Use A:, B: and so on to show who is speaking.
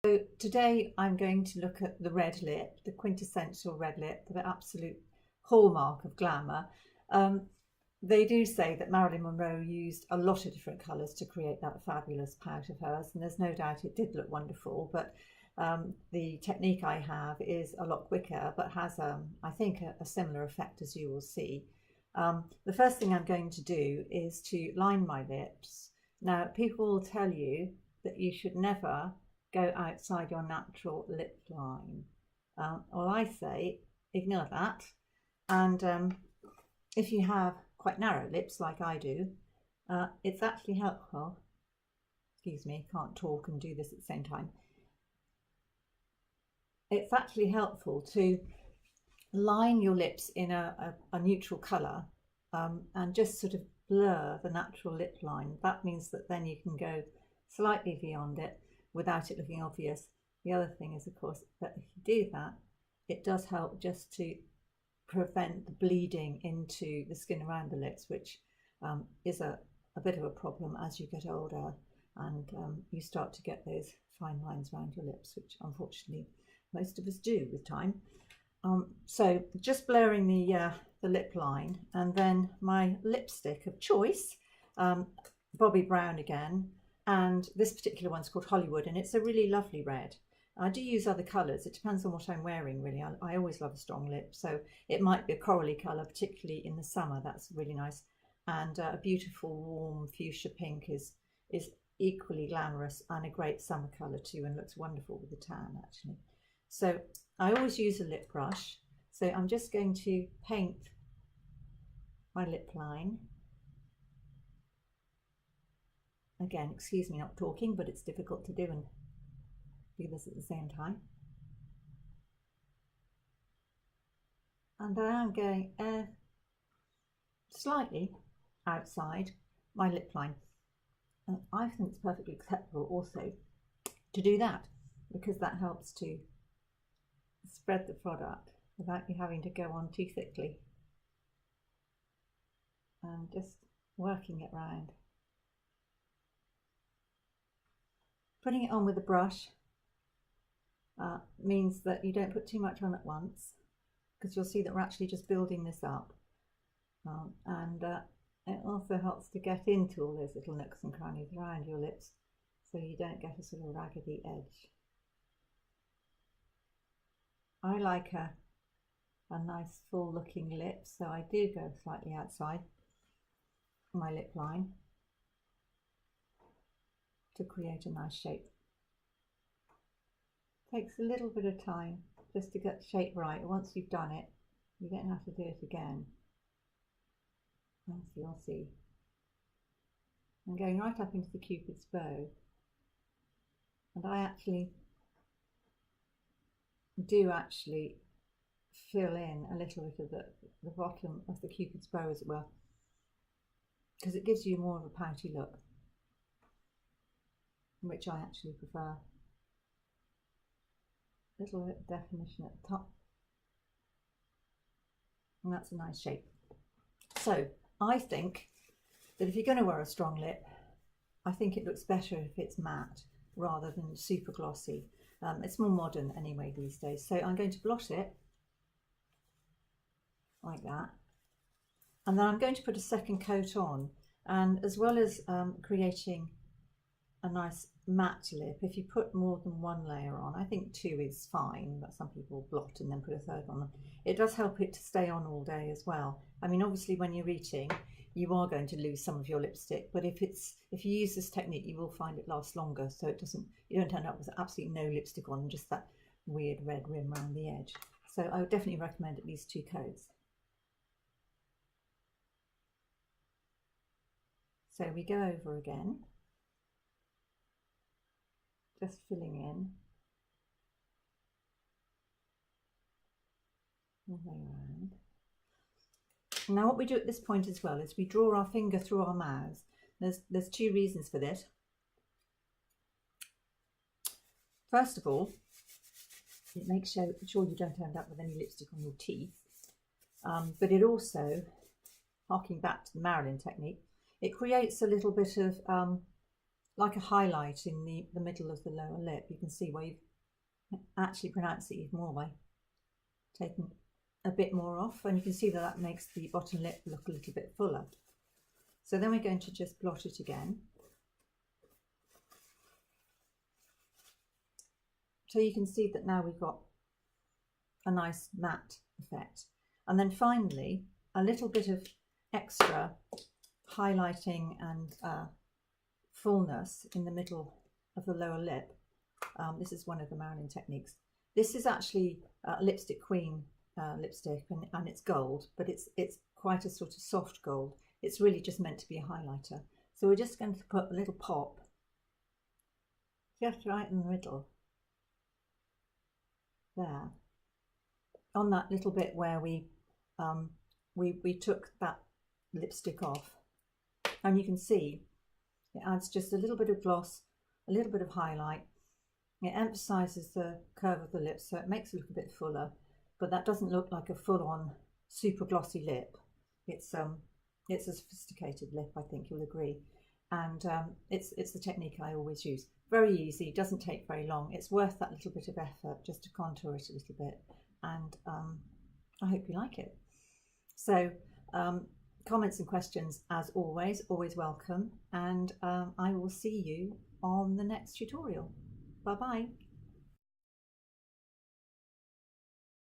A: So today I'm going to look at the red lip, the quintessential red lip, the absolute hallmark of glamour. They do say that Marilyn Monroe used a lot of different colours to create that fabulous pout of hers, and there's no doubt it did look wonderful, but the technique I have is a lot quicker, but has, I think, a similar effect, as you will see. The first thing I'm going to do is to line my lips. Now, people will tell you that you should never go outside your natural lip line. Well, I say ignore that, and if you have quite narrow lips like I do, it's actually helpful. Excuse me, can't talk and do this at the same time. It's actually helpful to line your lips in a neutral colour and just sort of blur the natural lip line. That means that then you can go slightly beyond it without it looking obvious. The other thing is, of course, that if you do that, it does help just to prevent the bleeding into the skin around the lips, which is a bit of a problem as you get older and you start to get those fine lines around your lips, which unfortunately most of us do with time. So just blurring the lip line, and then my lipstick of choice, Bobbi Brown again, and this particular one's called Hollywood, and it's a really lovely red. I do use other colours, it depends on what I'm wearing really. I always love a strong lip, so it might be a corally colour, particularly in the summer, that's really nice. And a beautiful warm fuchsia pink is equally glamorous and a great summer colour too, and looks wonderful with the tan actually. So I always use a lip brush, so I'm just going to paint my lip line. Again, excuse me not talking, but it's difficult to do and do this at the same time. And I am going slightly outside my lip line. And I think it's perfectly acceptable also to do that, because that helps to spread the product without you having to go on too thickly. And just working it round. Putting it on with a brush means that you don't put too much on at once, because you'll see that we're actually just building this up, and it also helps to get into all those little nooks and crannies around your lips, so you don't get a sort of raggedy edge. I like a nice full looking lip, so I do go slightly outside my lip line to create a nice shape. Takes a little bit of time just to get the shape right. Once you've done it, you don't have to do it again, as you'll see. I'm going right up into the Cupid's bow, and I actually do fill in a little bit of the bottom of the Cupid's bow, as it were, because it gives you more of a pouty look, which I actually prefer. Little bit of definition at the top, and that's a nice shape. So I think that if you're going to wear a strong lip, I think it looks better if it's matte rather than super glossy. It's more modern anyway these days. So I'm going to blot it like that, and then I'm going to put a second coat on, and as well as creating a nice matte lip, if you put more than one layer on, I think two is fine, but some people blot and then put a third on them. It does help it to stay on all day as well. I mean, obviously when you're eating, you are going to lose some of your lipstick, but if you use this technique, you will find it lasts longer, so you don't end up with absolutely no lipstick on, just that weird red rim around the edge. So I would definitely recommend at least 2 coats. So we go over again, just filling in all the way around. Now what we do at this point as well is we draw our finger through our mouths. There's 2 reasons for this. First of all, it makes sure you don't end up with any lipstick on your teeth, but it also, harking back to the Marilyn technique, it creates a little bit of like a highlight in the middle of the lower lip. You can see where you've actually pronounced it even more by taking a bit more off, and you can see that that makes the bottom lip look a little bit fuller. So then we're going to just blot it again. So you can see that now we've got a nice matte effect. And then finally, a little bit of extra highlighting and fullness in the middle of the lower lip. This is one of the Marilyn techniques. This is actually a Lipstick Queen lipstick, and it's gold, but it's quite a sort of soft gold. It's really just meant to be a highlighter. So we're just going to put a little pop just right in the middle there, on that little bit where we took that lipstick off, and you can see it adds just a little bit of gloss, a little bit of highlight. It emphasizes the curve of the lips, so it makes it look a bit fuller, but that doesn't look like a full-on super glossy lip. It's a sophisticated lip, I think you'll agree, and it's the technique I always use. Very easy, doesn't take very long. It's worth that little bit of effort just to contour it a little bit, and I hope you like it. So comments and questions, as always welcome, and I will see you on the next tutorial. Bye bye.